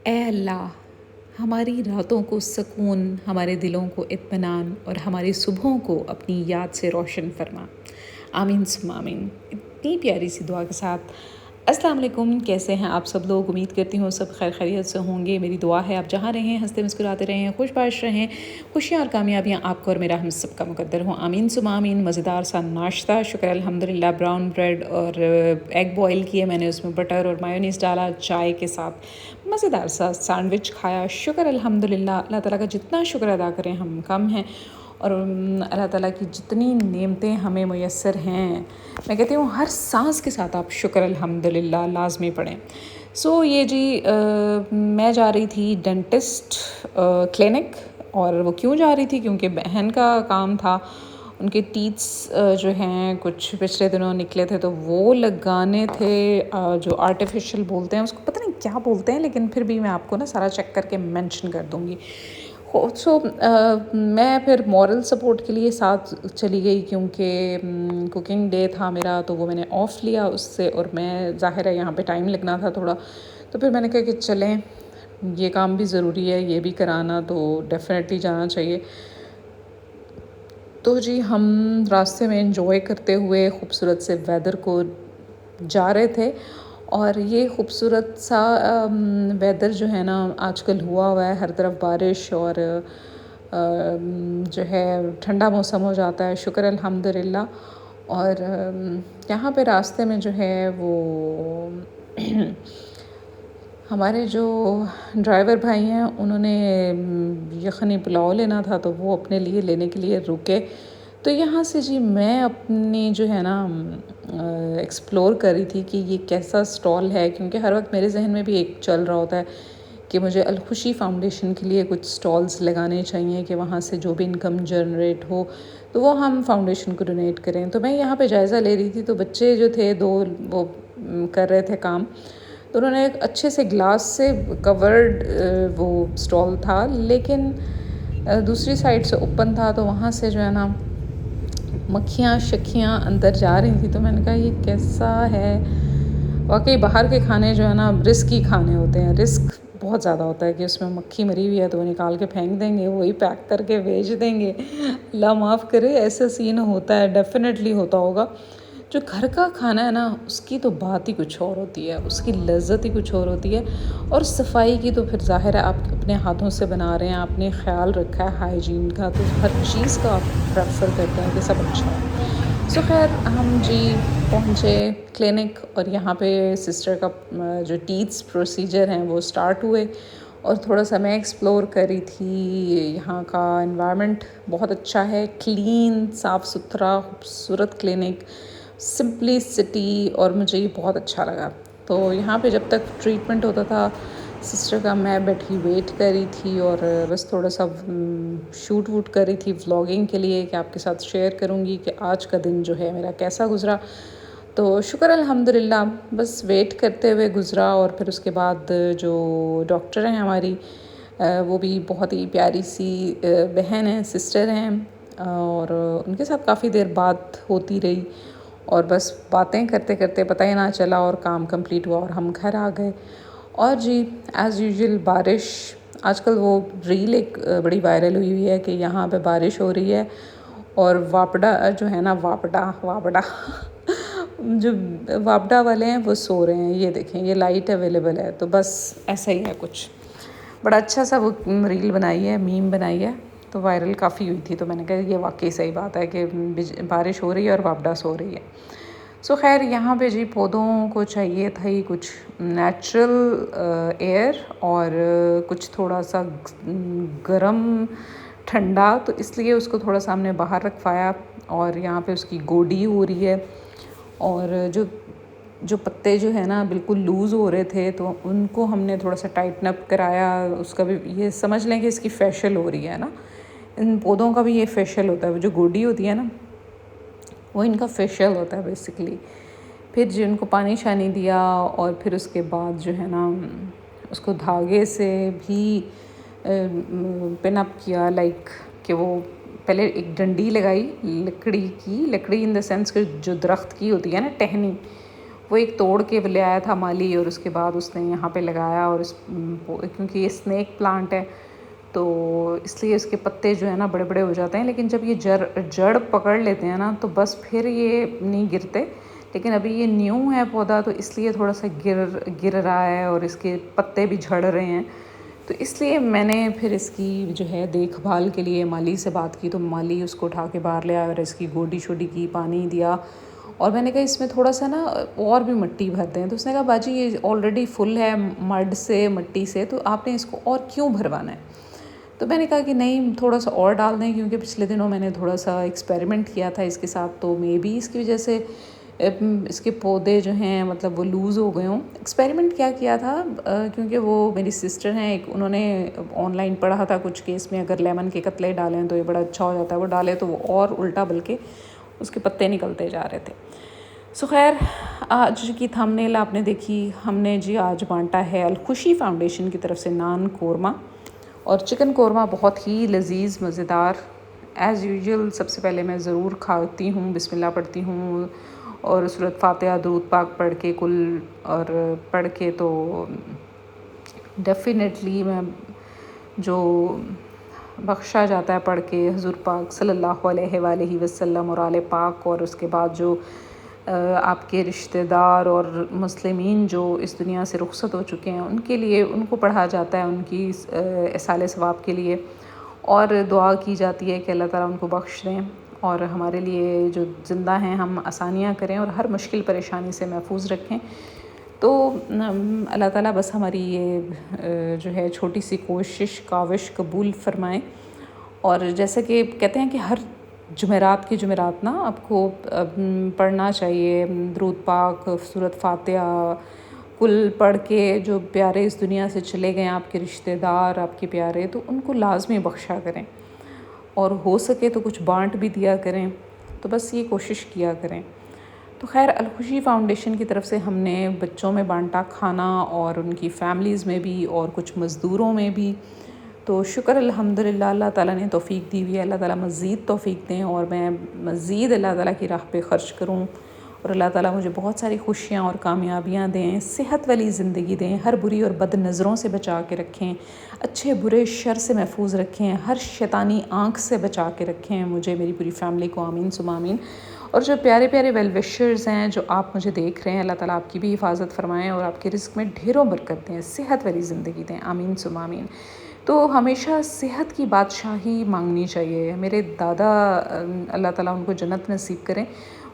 ए अल्लाह, हमारी रातों को सुकून, हमारे दिलों को इत्मीनान और हमारी सुबहों को अपनी याद से रोशन फरमा। आमीन सुम्मा आमीन। इतनी प्यारी सी दुआ के साथ अस्सलाम वालेकुम। कैसे हैं आप सब लोग? उम्मीद करती हूँ सब खैर खैरियत से होंगे। मेरी दुआ है आप जहाँ रहें हंसते मुस्कुराते रहें, खुशबाश रहें, खुशियाँ और कामयाबियाँ आपको और मेरा हम सब का मुकद्दर हो। आमीन सुम्मा आमीन। मज़ेदार सा नाश्ता, शुक्र अल्हम्दुलिल्लाह। ब्राउन ब्रेड और एग बॉयल किए मैंने, उसमें बटर और मायोनीज़ डाला, चाय के साथ मज़ेदार सा सैंडविच खाया। शुक्र अल्हम्दुलिल्लाह। अल्लाह ताला का जितना शुक्र अदा करें हम कम हैं, और अल्लाह ताला की जितनी नेमतें हमें मुयस्सर हैं, मैं कहती हूँ हर सांस के साथ आप शुक्र अल्हम्दुलिल्लाह लाजमी पढ़ें। ये जी मैं जा रही थी डेंटिस्ट क्लिनिक। और वो क्यों जा रही थी? क्योंकि बहन का काम था, उनके टीथ्स जो हैं कुछ पिछले दिनों निकले थे, तो वो लगाने थे। जो आर्टिफिशियल बोलते हैं उसको, पता नहीं क्या बोलते हैं, लेकिन फिर भी मैं आपको ना सारा चेक करके मेंशन कर दूँगी। मैं फिर मॉरल सपोर्ट के लिए साथ चली गई, क्योंकि कुकिंग डे था मेरा, तो वो मैंने ऑफ़ लिया उससे, और मैं ज़ाहिर है यहाँ पे टाइम लगना था थोड़ा, तो फिर मैंने कहा कि चलें, ये काम भी ज़रूरी है, ये भी कराना, तो डेफ़िनेटली जाना चाहिए। तो जी हम रास्ते में एंजॉय करते हुए खूबसूरत से वेदर को जा रहे थे, और ये खूबसूरत सा वेदर जो है ना आजकल हुआ है, हर तरफ बारिश और जो है ठंडा मौसम हो जाता है, शुक्र अल्हम्दुलिल्लाह। और यहाँ पे रास्ते में जो है वो हमारे जो ड्राइवर भाई हैं, उन्होंने यखनी पुलाव लेना था, तो वो अपने लिए लेने के लिए रुके। तो यहाँ से जी मैं अपनी जो है ना एक्सप्लोर कर रही थी कि ये कैसा स्टॉल है, क्योंकि हर वक्त मेरे जहन में भी एक चल रहा होता है कि मुझे अलखुशी फ़ाउंडेशन के लिए कुछ स्टॉल्स लगाने चाहिए, कि वहाँ से जो भी इनकम जनरेट हो तो वो हम फाउंडेशन को डोनेट करें। तो मैं यहाँ पे जायज़ा ले रही थी, तो बच्चे जो थे दो, वो कर रहे थे काम, तो उन्होंने एक अच्छे से ग्लास से कवर्ड वो स्टॉल था, लेकिन दूसरी साइड से ओपन था, तो वहाँ से जो है ना मक्खियाँ शक्खियाँ अंदर जा रही थी। तो मैंने कहा ये कैसा है? वाकई बाहर के खाने जो है ना रिस्की खाने होते हैं, रिस्क बहुत ज़्यादा होता है कि उसमें मक्खी मरी हुई है तो वो निकाल के फेंक देंगे, वही पैक करके भेज देंगे। अल्लाह माफ़ करे, ऐसा सीन होता है, डेफिनेटली होता होगा। जो घर का खाना है ना उसकी तो बात ही कुछ और होती है, उसकी लज्जत ही कुछ और होती है। और सफाई की तो फिर ज़ाहिर है आप अपने हाथों से बना रहे हैं, आपने ख्याल रखा है हाइजीन का, तो हर चीज़ का आप प्रेफर करते हैं कि सब अच्छा हो। खैर हम जी पहुँचे क्लिनिक, और यहाँ पे सिस्टर का जो टीथ्स प्रोसीजर हैं वो स्टार्ट हुए, और थोड़ा सा मैं एक्सप्लोर कर रही थी। यहाँ का एनवायरनमेंट बहुत अच्छा है, क्लीन, साफ़ सुथरा, खूबसूरत क्लिनिक, सिंपलिसिटी, और मुझे ये बहुत अच्छा लगा। तो यहाँ पे जब तक ट्रीटमेंट होता था सिस्टर का, मैं बैठी वेट कर रही थी, और बस थोड़ा सा शूट वूट कर रही थी व्लॉगिंग के लिए, कि आपके साथ शेयर करूँगी कि आज का दिन जो है मेरा कैसा गुज़रा। तो शुक्र अल्हम्दुलिल्लाह, बस वेट करते हुए गुज़रा। और फिर उसके बाद जो डॉक्टर हैं हमारी, वो भी बहुत ही प्यारी सी बहन है, सिस्टर हैं, और उनके साथ काफ़ी देर बात होती रही, और बस बातें करते करते पता ही ना चला, और काम कंप्लीट हुआ और हम घर आ गए। और जी एज़ यूजुअल बारिश, आजकल वो रील एक बड़ी वायरल हुई है कि यहाँ पे बारिश हो रही है, और वापडा जो है ना, वापडा वापडा जो वापडा वाले हैं वो सो रहे हैं। ये देखें, ये लाइट अवेलेबल है, तो बस ऐसा ही है कुछ। बड़ा अच्छा सा वो रील बनाई है, मीम बनाई है, तो वायरल काफ़ी हुई थी। तो मैंने कहा ये वाकई सही बात है कि बारिश हो रही है और वापडा सो रही है। खैर यहाँ पे जी पौधों को चाहिए था ही कुछ नेचुरल एयर, और कुछ थोड़ा सा गरम ठंडा, तो इसलिए उसको थोड़ा सा हमने बाहर रखवाया। और यहाँ पे उसकी गोडी हो रही है, और जो जो पत्ते जो है ना बिल्कुल लूज़ हो रहे थे, तो उनको हमने थोड़ा सा टाइटन अप कराया। उसका भी ये समझ लें कि इसकी फेशियल हो रही है ना, इन पौधों का भी ये फेशियल होता है। वो जो गोडी होती है ना, वो इनका फेशियल होता है बेसिकली। फिर जो उनको पानी शानी दिया, और फिर उसके बाद जो है ना उसको धागे से भी पिन अप किया, लाइक कि वो पहले एक डंडी लगाई लकड़ी की, लकड़ी इन द सेंस कि जो दरख्त की होती है ना टहनी, वो एक तोड़ के ले आया था माली, और उसके बाद उसने यहाँ पे लगाया। और क्योंकि ये स्नेक प्लांट है तो इसलिए इसके पत्ते जो है ना बड़े बड़े हो जाते हैं, लेकिन जब ये जड़ पकड़ लेते हैं ना तो बस फिर ये नहीं गिरते। लेकिन अभी ये न्यू है पौधा, तो इसलिए थोड़ा सा गिर रहा है और इसके पत्ते भी झड़ रहे हैं। तो इसलिए मैंने फिर इसकी जो है देखभाल के लिए माली से बात की, तो माली उसको उठा के बाहर ले आया और इसकी गोडी शोडी की, पानी दिया। और मैंने कहा इसमें थोड़ा सा ना और भी मिट्टी भर दें। तो उसने कहा बाजी ये ऑलरेडी फुल है मड से, मिट्टी से, तो आपने इसको और क्यों भरवाना है। तो मैंने कहा कि नहीं, थोड़ा सा और डाल दें, क्योंकि पिछले दिनों मैंने थोड़ा सा एक्सपेरिमेंट किया था इसके साथ, तो मे बी इसकी वजह से इसके पौधे जो हैं मतलब वो लूज़ हो गए हों। एक्सपेरिमेंट क्या किया था, क्योंकि वो मेरी सिस्टर हैं एक, उन्होंने ऑनलाइन पढ़ा था कुछ केस में अगर लेमन के कतले डालें तो ये बड़ा अच्छा हो जाता है। वो डाले तो वो और उल्टा बल्कि उसके पत्ते निकलते जा रहे थे। सो खैर, आज की थंबनेल आपने देखी। हमने जी आज बांटा है अलखुशी फाउंडेशन की तरफ से नान कोरमा और चिकन कोरमा, बहुत ही लजीज़ मज़ेदार। एज़ यूजुअल सबसे पहले मैं ज़रूर खाती हूँ, बिस्मिल्लाह पढ़ती हूँ और सूरत फातिहा दुरूद पाक पढ़ के कुल और पढ़ के, तो डेफ़िनेटली मैं जो बख्शा जाता है पढ़ के हुज़ूर पाक सल्लल्लाहु अलैहि वसल्लम और आले पाक, और उसके बाद जो आपके रिश्तेदार और मुस्लिमीन जो इस दुनिया से रुखसत हो चुके हैं उनके लिए, उनको पढ़ा जाता है उनकी इसाले सवाब के लिए, और दुआ की जाती है कि अल्लाह ताला उनको बख्श दें और हमारे लिए जो ज़िंदा हैं हम आसानियाँ करें और हर मुश्किल परेशानी से महफूज रखें। तो अल्लाह ताला बस हमारी ये जो है छोटी सी कोशिश काविश कबूल फ़रमाएँ। और जैसे कि कहते हैं कि हर जुमेरात ना आपको पढ़ना चाहिए दुरूद पाक, सूरत फातिहा कुल पढ़ के, जो प्यारे इस दुनिया से चले गए आपके रिश्तेदार, आपके प्यारे, तो उनको लाजमी बख्शा करें और हो सके तो कुछ बांट भी दिया करें। तो बस ये कोशिश किया करें। तो खैर, अलखुशी फाउंडेशन की तरफ से हमने बच्चों में बांटा खाना और उनकी फ़ैमिलीज़ में भी और कुछ मज़दूरों में भी। तो शुक्र अल्हम्दुलिल्लाह, अल्लाह ताला ने तौफ़ीक दी हुई है। अल्लाह ताला मज़ीद तौफ़ीक दें और मैं मज़ीद अल्लाह ताला की राह पे ख़र्च करूँ और अल्लाह ताला मुझे बहुत सारी खुशियाँ और कामयाबियाँ दें, सेहत वाली ज़िंदगी दें, हर बुरी और बद नज़रों से बचा के रखें, अच्छे बुरे शर से महफूज रखें, हर शैतानी आँख से बचा के रखें मुझे, मेरी पूरी फ़ैमिली को। आमीन सुम्मा आमीन। और जो प्यारे प्यारे वेल विशर्स हैं जो आप मुझे देख रहे हैं, अल्लाह ताला आपकी भी हिफाजत फ़रमाएँ और आपके रिज़्क़ में ढेरों बरकत दें, सेहत वाली ज़िंदगी दें। आमीन सुम्मा आमीन। तो हमेशा सेहत की बादशाही मांगनी चाहिए। मेरे दादा, अल्लाह ताला उनको जन्नत नसीब करें,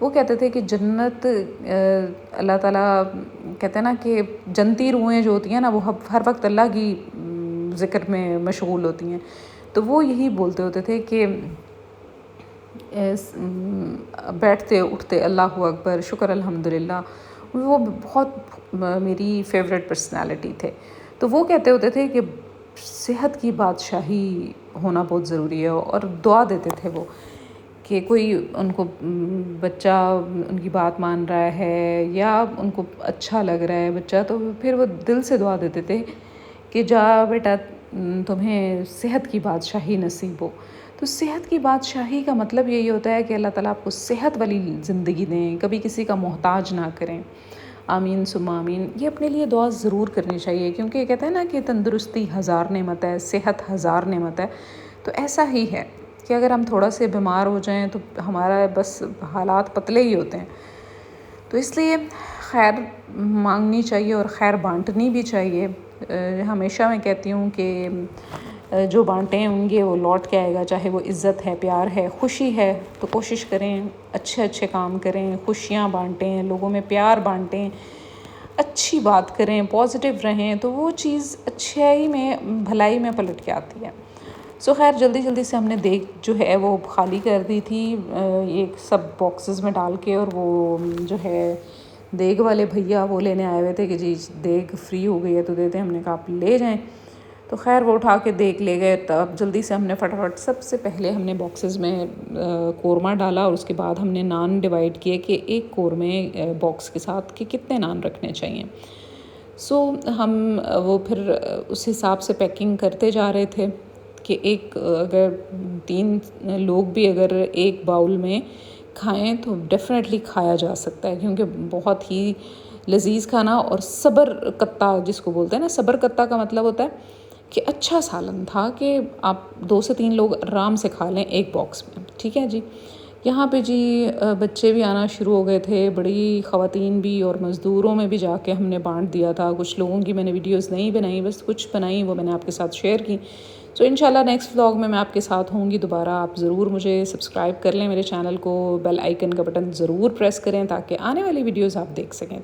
वो कहते थे कि जन्नत अल्लाह ताला कहते हैं ना कि जन्नती रूहें जो होती हैं ना वो हर वक्त अल्लाह की ज़िक्र में मशगूल होती हैं। तो वो यही बोलते होते थे कि बैठते उठते अल्लाहु अकबर, शुक्र अल्हम्दुलिल्लाह। वो बहुत मेरी फेवरेट पर्सनालिटी थे। तो वो कहते होते थे कि सेहत की बादशाही होना बहुत ज़रूरी है और दुआ देते थे वो कि कोई उनको बच्चा उनकी बात मान रहा है या उनको अच्छा लग रहा है बच्चा, तो फिर वो दिल से दुआ देते थे कि जा बेटा, तुम्हें सेहत की बादशाही नसीब हो। तो सेहत की बादशाही का मतलब यही होता है कि अल्लाह ताला आपको सेहत वाली ज़िंदगी दें, कभी किसी का मोहताज ना करें। आमीन सुम्मा आमीन। ये अपने लिए दुआ ज़रूर करनी चाहिए, क्योंकि कहते हैं ना कि तंदुरुस्ती हज़ार नेमत है, सेहत हज़ार नेमत है। तो ऐसा ही है कि अगर हम थोड़ा से बीमार हो जाएं तो हमारा बस हालात पतले ही होते हैं। तो इसलिए खैर मांगनी चाहिए और खैर बांटनी भी चाहिए। हमेशा मैं कहती हूँ कि जो बांटे होंगे वो लौट के आएगा, चाहे वो इज़्ज़त है, प्यार है, खुशी है। तो कोशिश करें अच्छे अच्छे काम करें, खुशियाँ बांटें, लोगों में प्यार बांटें, अच्छी बात करें, पॉजिटिव रहें, तो वो चीज़ अच्छाई में भलाई में पलट के आती है। सो खैर, जल्दी जल्दी से हमने देग जो है वो खाली कर दी थी, एक सब बॉक्सेस में डाल के। और वो जो है देग वाले भैया वो लेने आए हुए थे कि जी देग फ्री हो गई है तो देते हैं। हमने कहा आप ले जाएं। तो खैर वो उठा के देग ले गए। तब जल्दी से हमने फटाफट सबसे पहले हमने बॉक्सेस में कोरमा डाला और उसके बाद हमने नान डिवाइड किए कि एक कोरमे बॉक्स के साथ कि कितने नान रखने चाहिए। सो हम वो फिर उस हिसाब से पैकिंग करते जा रहे थे कि एक अगर 3 लोग भी अगर एक बाउल में खाएं तो डेफिनेटली खाया जा सकता है, क्योंकि बहुत ही लजीज़ खाना और सबर कत्ता जिसको बोलते हैं ना, सबर कत्ता का मतलब होता है कि अच्छा सालन था कि आप 2 से 3 लोग आराम से खा लें एक बॉक्स में, ठीक है जी। यहाँ पे जी बच्चे भी आना शुरू हो गए थे, बड़ी ख़वातीन भी और मज़दूरों में भी जाके हमने बांट दिया था। कुछ लोगों की मैंने वीडियोस नहीं बनाई, बस कुछ बनाई वो मैंने आपके साथ शेयर की। तो इंशाल्लाह नेक्स्ट व्लॉग में मैं आपके साथ होंगी दोबारा। आप ज़रूर मुझे सब्सक्राइब कर लें मेरे चैनल को, बेल आइकन का बटन ज़रूर प्रेस करें ताकि आने वाली वीडियोज़ आप देख सकें।